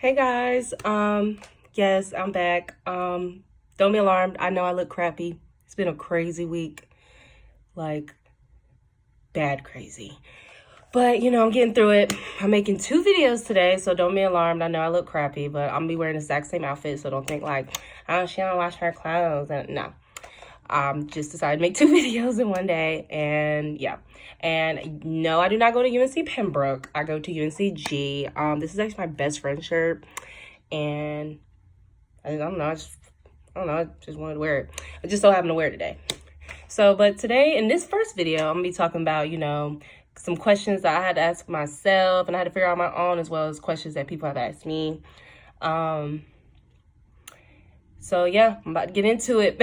Hey guys, yes, I'm back. Don't be alarmed. I know I look crappy. It's been a crazy week, like bad crazy. But I'm getting through it. I'm making 2 videos today, so don't be alarmed. I know I look crappy, but I'm gonna be wearing the exact same outfit, so don't think like, oh, she don't wash her clothes. And no, just decided to make 2 videos in one day, and yeah. And no, I do not go to UNC Pembroke. I go to UNCG. This is actually my best friend's shirt, and I don't know. I just wanted to wear it. I just so happened to wear it today. So, but today in this first video, I'm gonna be talking about, some questions that I had to ask myself and I had to figure out on my own, as well as questions that people have asked me. So yeah, I'm about to get into it.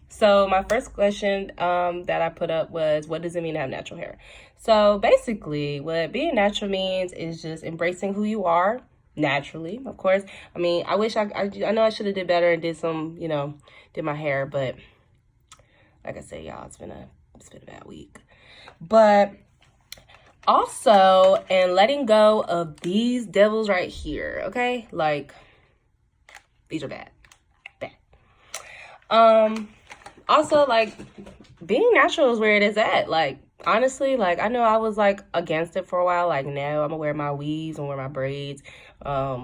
So my first question that I put up was, what does it mean to have natural hair? So basically, what being natural means is just embracing who you are naturally, of course. I mean, I wish I know I should have did better and did some, did my hair, but like I said, y'all, it's been a bad week. But also, and letting go of these devils right here, okay? Like, these are bad. Also, like, being natural is where it is at. Like, honestly, like, I know I was like against it for a while. Like, no, I'm gonna wear my weaves and wear my braids.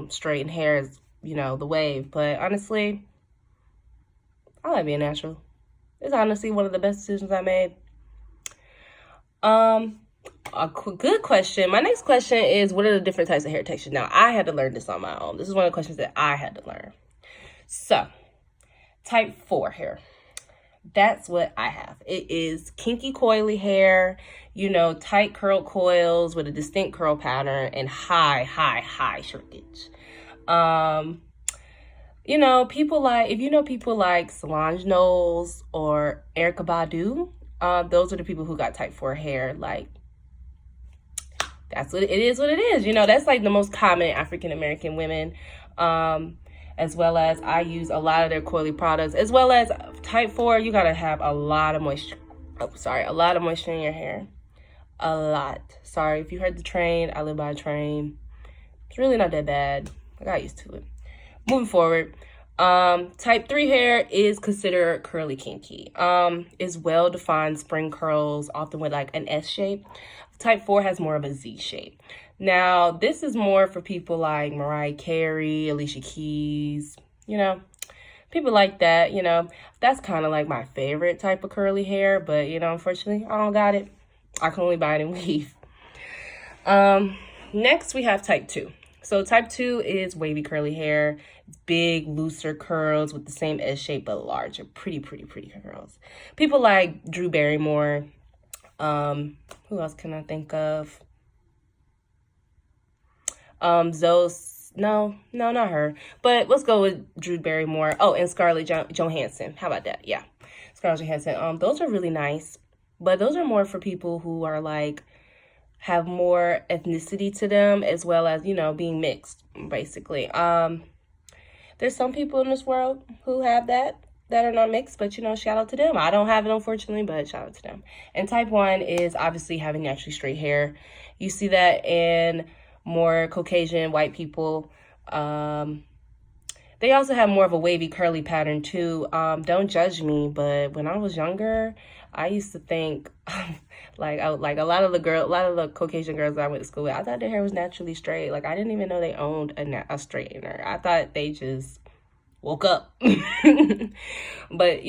Straighten hair is, the wave. But honestly, I like being natural. It's honestly one of the best decisions I made. Good question. My next question is, what are the different types of hair textures? Now, I had to learn this on my own. This is one of the questions that I had to learn. So, type 4 hair. That's what I have. It is kinky, coily hair, tight curled coils with a distinct curl pattern and high shrinkage. People like, if people like Solange Knowles or Erykah Badu, those are the people who got type 4 hair. Like, that's what it is, that's like the most common African American women. As well as I use a lot of their coily products, as well as type 4, you gotta have a lot of moisture. A lot of moisture in your hair. A lot. Sorry, if you heard the train, I live by a train. It's really not that bad. I got used to it. Moving forward, type 3 hair is considered curly kinky. Is well-defined spring curls, often with like an S shape. Type 4 has more of a Z shape. Now, this is more for people like Mariah Carey, Alicia Keys, people like that, That's kind of like my favorite type of curly hair, but, unfortunately, I don't got it. I can only buy it in weave. Next, we have type 2. So type 2 is wavy curly hair. It's big, looser curls with the same S shape, but larger. Pretty curls. People like Drew Barrymore. Who else can I think of? No, not her. But let's go with Drew Barrymore. Oh, and Scarlett Johansson. How about that? Yeah, Scarlett Johansson. Those are really nice, but those are more for people who are like have more ethnicity to them, as well as being mixed, basically. There's some people in this world who have that are not mixed, but shout out to them. I don't have it, unfortunately, but shout out to them. And type 1 is obviously having naturally straight hair. You see that in more Caucasian white people. They also have more of a wavy curly pattern too. Don't judge me, but when I was younger, I used to think like a lot of the Caucasian girls that I went to school with, I thought their hair was naturally straight. Like, I didn't even know they owned a straightener. I thought they just woke up. But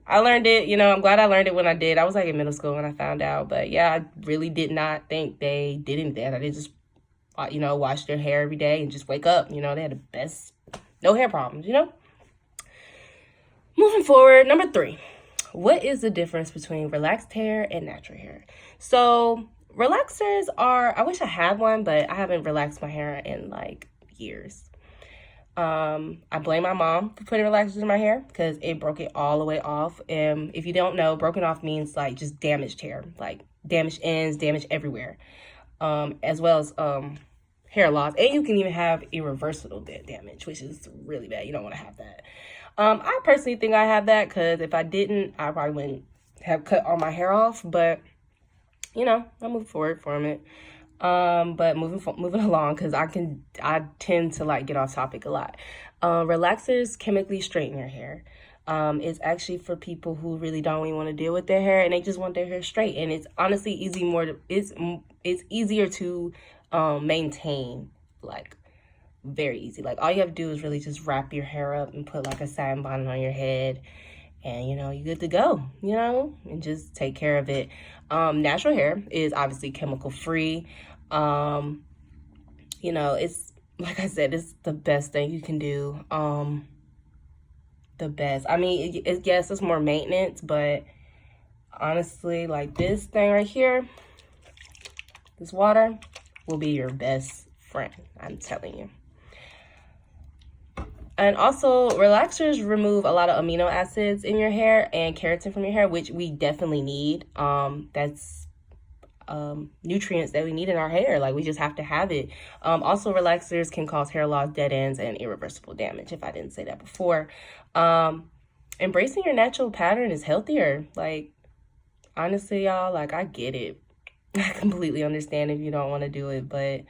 I learned it. I'm glad I learned it when I did. I was like in middle school when I found out, but yeah, I really did not think they did anything. I did just wash their hair every day and just wake up. They had the best, no hair problems, Moving forward, number 3. What is the difference between relaxed hair and natural hair? So relaxers are, I wish I had one, but I haven't relaxed my hair in like years. I blame my mom for putting relaxers in my hair because it broke it all the way off. And if you don't know, broken off means like just damaged hair, like damaged ends, damage everywhere, as well as hair loss. And you can even have irreversible damage, which is really bad. You don't want to have that. I personally think I have that because if I didn't, I probably wouldn't have cut all my hair off. But I moved forward from it. But moving along, because I tend to like get off topic a lot. Relaxers chemically straighten your hair. It's actually for people who really don't even want to deal with their hair and they just want their hair straight. And it's honestly it's easier to maintain, like very easy. Like all you have to do is really just wrap your hair up and put like a satin bonnet on your head, and you're good to go, and just take care of it. Natural hair is obviously chemical free. It's like I said, it's the best thing you can do. The best. I mean, yes, it's more maintenance, but honestly, like this thing right here, this water will be your best friend. I'm telling you. And also, relaxers remove a lot of amino acids in your hair and keratin from your hair, which we definitely need. That's nutrients that we need in our hair. Like, we just have to have it. Also, relaxers can cause hair loss, dead ends, and irreversible damage, if I didn't say that before. Embracing your natural pattern is healthier. Like, honestly, y'all, like, I get it. I completely understand if you don't want to do it, but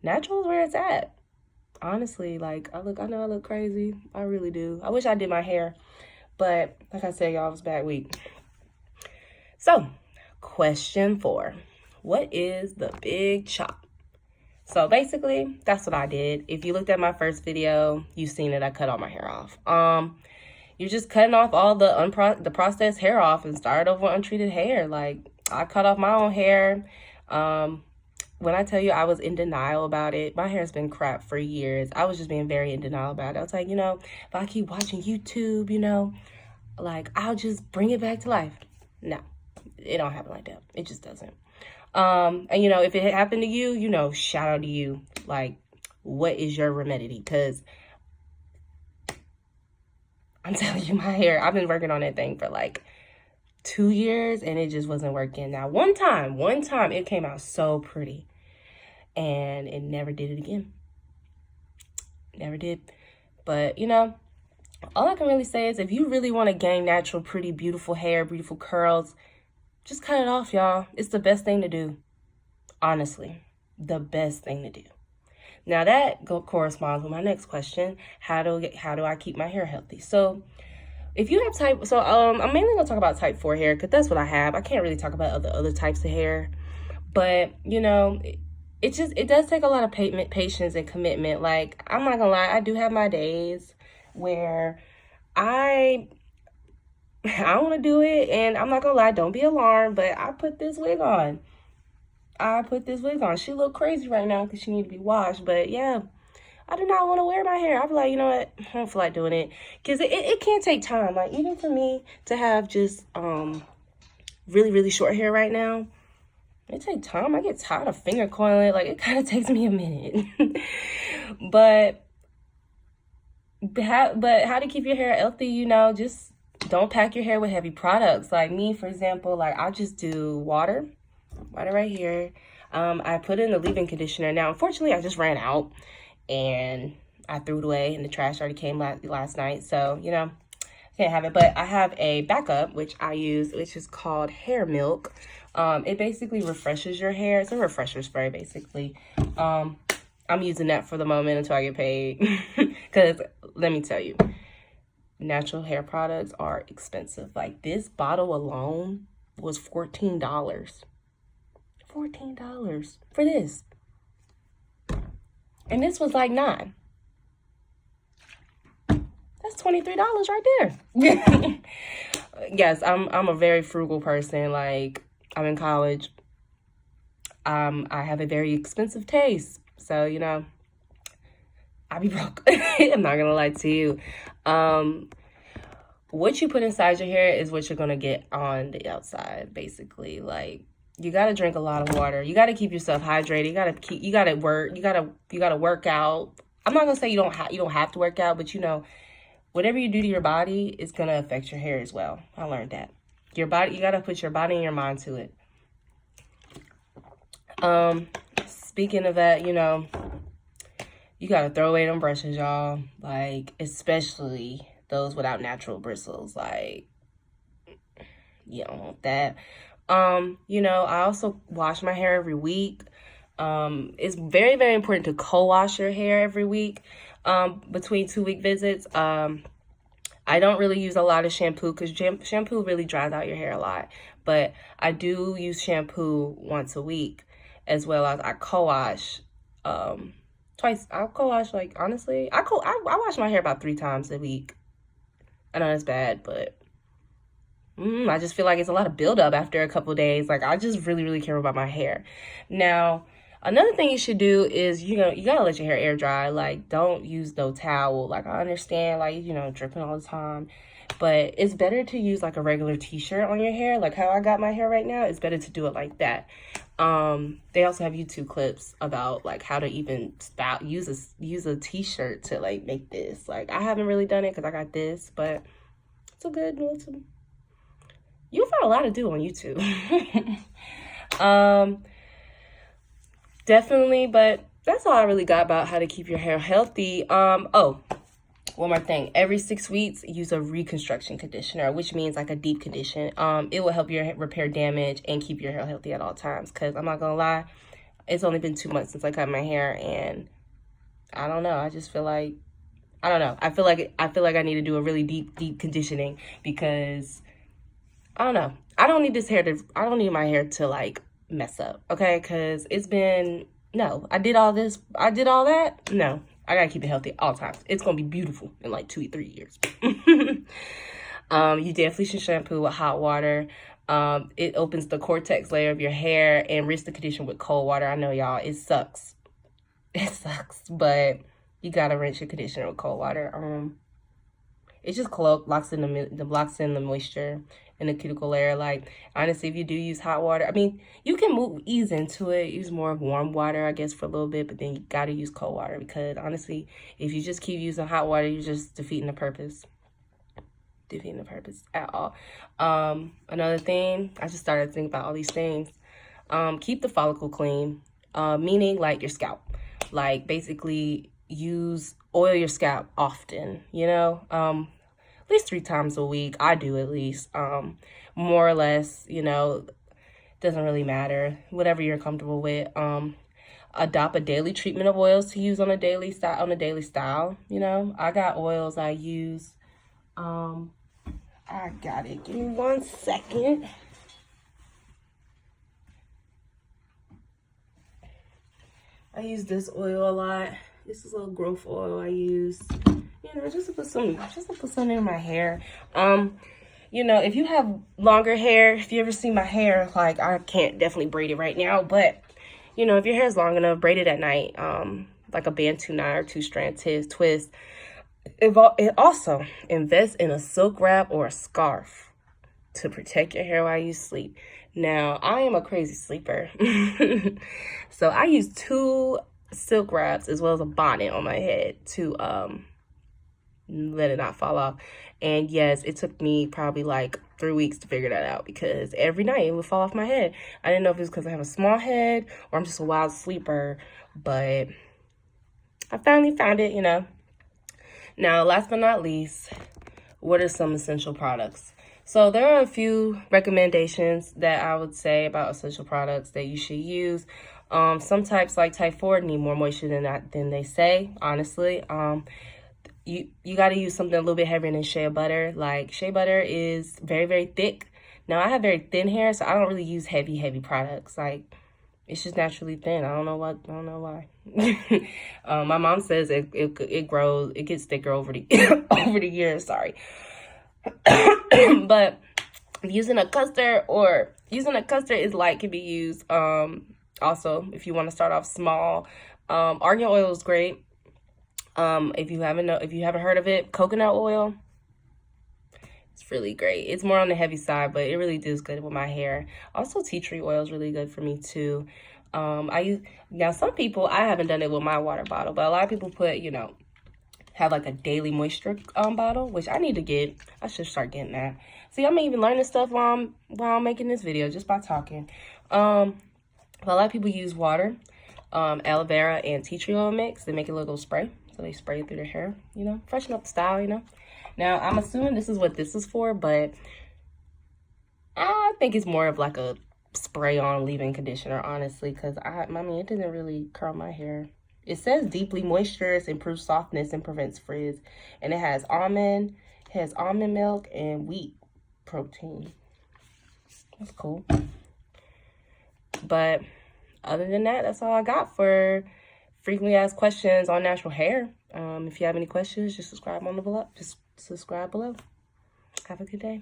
natural is where it's at. Honestly, like, I know I look crazy. I really do. I wish I did my hair, but like I said, y'all, it was a bad week. So, question 4. What is the big chop? So basically, that's what I did. If you looked at my first video, you've seen it. I cut all my hair off. You're just cutting off all the processed hair off and start over untreated hair. Like, I cut off my own hair. When I tell you I was in denial about it, my hair's been crap for years. I was just being very in denial about it. I was like, if I keep watching YouTube, like, I'll just bring it back to life. No, it don't happen like that. It just doesn't. And if it happened to you, shout out to you. Like, what is your remedy? Because I'm telling you, my hair, I've been working on that thing for like 2 years and it just wasn't working. Now, one time it came out so pretty and it never did it again. Never did. But, all I can really say is if you really want to gain natural, pretty, beautiful hair, beautiful curls, just cut it off, y'all. It's the best thing to do. Honestly, the best thing to do. Now that corresponds with my next question. How do I keep my hair healthy? So if you have I'm mainly going to talk about type 4 hair because that's what I have. I can't really talk about other types of hair. But, it does take a lot of patience and commitment. Like, I'm not going to lie, I do have my days where I want to do it, and I'm not going to lie, don't be alarmed, but I put this wig on. She look crazy right now because she need to be washed, but yeah. I do not want to wear my hair. I'll be like, you know what? I don't feel like doing it. Because it can take time. Like, even for me to have just really, really short hair right now, it takes time. I get tired of finger coiling. Like, it kind of takes me a minute. But how to keep your hair healthy, just don't pack your hair with heavy products. Like me, for example, like I just do water right here. I put in the leave-in conditioner. Now, unfortunately, I just ran out. And I threw it away and the trash already came last night. So, can't have it. But I have a backup, which I use, which is called Hair Milk. It basically refreshes your hair. It's a refresher spray, basically. I'm using that for the moment until I get paid. Because let me tell you, natural hair products are expensive. Like, this bottle alone was $14. $14 for this. And this was like $9. That's $23 right there. Yes, I'm a very frugal person. Like, I'm in college. I have a very expensive taste. So, I be broke. I'm not gonna lie to you. What you put inside your hair is what you're gonna get on the outside, basically. Like, you got to drink a lot of water. You got to keep yourself hydrated. You got to work out. I'm not going to say you don't have to work out, but whatever you do to your body is going to affect your hair as well. I learned that. Your body, you got to put your body and your mind to it. Speaking of that, you got to throw away them brushes, y'all. Like, especially those without natural bristles. Like, you don't want that. I also wash my hair every week. It's very, very important to co-wash your hair every week, between 2-week visits. I don't really use a lot of shampoo because shampoo really dries out your hair a lot. But I do use shampoo once a week, as well as I co-wash twice. I'll co-wash, like, honestly, I wash my hair about 3 times a week. I know that's bad, but I just feel like it's a lot of buildup after a couple of days. Like, I just really, really care about my hair. Now, another thing you should do is, you gotta let your hair air dry. Like, don't use no towel. Like, I understand, like, dripping all the time. But it's better to use, like, a regular t-shirt on your hair. Like how I got my hair right now, it's better to do it like that. They also have YouTube clips about, like, how to even use a t-shirt to, like, make this. Like, I haven't really done it because I got this, but it's a good one. You'll find a lot to do on YouTube. Definitely, but that's all I really got about how to keep your hair healthy. Oh, one more thing. Every 6 weeks, use a reconstruction conditioner, which means like a deep condition. It will help your hair repair damage and keep your hair healthy at all times. Because I'm not gonna lie, it's only been 2 months since I cut my hair, and I don't know. I just feel like, I don't know. I feel like I need to do a really deep conditioning because I don't know. I don't need my hair to, like, mess up, okay? Because no, I did all this. I did all that. No, I gotta keep it healthy at all times. It's gonna be beautiful in like 2 or 3 years. You definitely should shampoo with hot water. It opens the cortex layer of your hair and rinse the condition with cold water. I know, y'all, it sucks. It sucks, but you gotta rinse your conditioner with cold water. It just locks in the moisture in the cuticle layer. Like, honestly, if you do use hot water, I mean, you can ease into it, use more of warm water, I guess, for a little bit, but then you gotta use cold water because, honestly, if you just keep using hot water, you're just defeating the purpose. Defeating the purpose at all. Another thing, I just started thinking about all these things. Keep the follicle clean, meaning, like, your scalp. Like, basically, oil your scalp often, at least 3 times a week. I do, at least. More or less, doesn't really matter. Whatever you're comfortable with. Adopt a daily treatment of oils to use on a daily style. I got oils I use. I got it. Give me 1 second. I use this oil a lot. This is a little growth oil I use. Just to put some in my hair. If you have longer hair, if you ever see my hair, like, I can't definitely braid it right now, but, if your hair is long enough, braid it at night, like a Bantu knot or 2-strand twist. It also invest in a silk wrap or a scarf to protect your hair while you sleep. Now, I am a crazy sleeper, so I use 2 silk wraps as well as a bonnet on my head to, let it not fall off. And yes, it took me probably like 3 weeks to figure that out because every night it would fall off my head. I didn't know if it was because I have a small head or I'm just a wild sleeper, but I finally found it, Now, last but not least, what are some essential products? So there are a few recommendations that I would say about essential products that you should use. Some types, like type 4, need more moisture than they say, honestly. You got to use something a little bit heavier than shea butter. Like, shea butter is very, very thick. Now, I have very thin hair, so I don't really use heavy products. Like, it's just naturally thin. I don't know why. My mom says it grows, it gets thicker over the over the years. Sorry, but using a custard is light, can be used. Also, if you want to start off small, argan oil is great. If you haven't heard of it, coconut oil, it's really great. It's more on the heavy side, but it really does good with my hair. Also, tea tree oil is really good for me too. Now some people, I haven't done it with my water bottle, but a lot of people have like a daily moisture bottle, which I need to get. I should start getting that. See, I'm even learning stuff while I'm making this video just by talking. But a lot of people use water, aloe vera and tea tree oil mix. They make a little spray. So they spray it through their hair, freshen up the style, Now, I'm assuming this is what this is for, but I think it's more of like a spray on leave-in conditioner, honestly, because I mean, it doesn't really curl my hair. It says deeply moistures, improves softness, and prevents frizz. And it has almond milk and wheat protein. That's cool. But other than that, that's all I got for frequently asked questions on natural hair. If you have any questions, just subscribe below. Have a good day.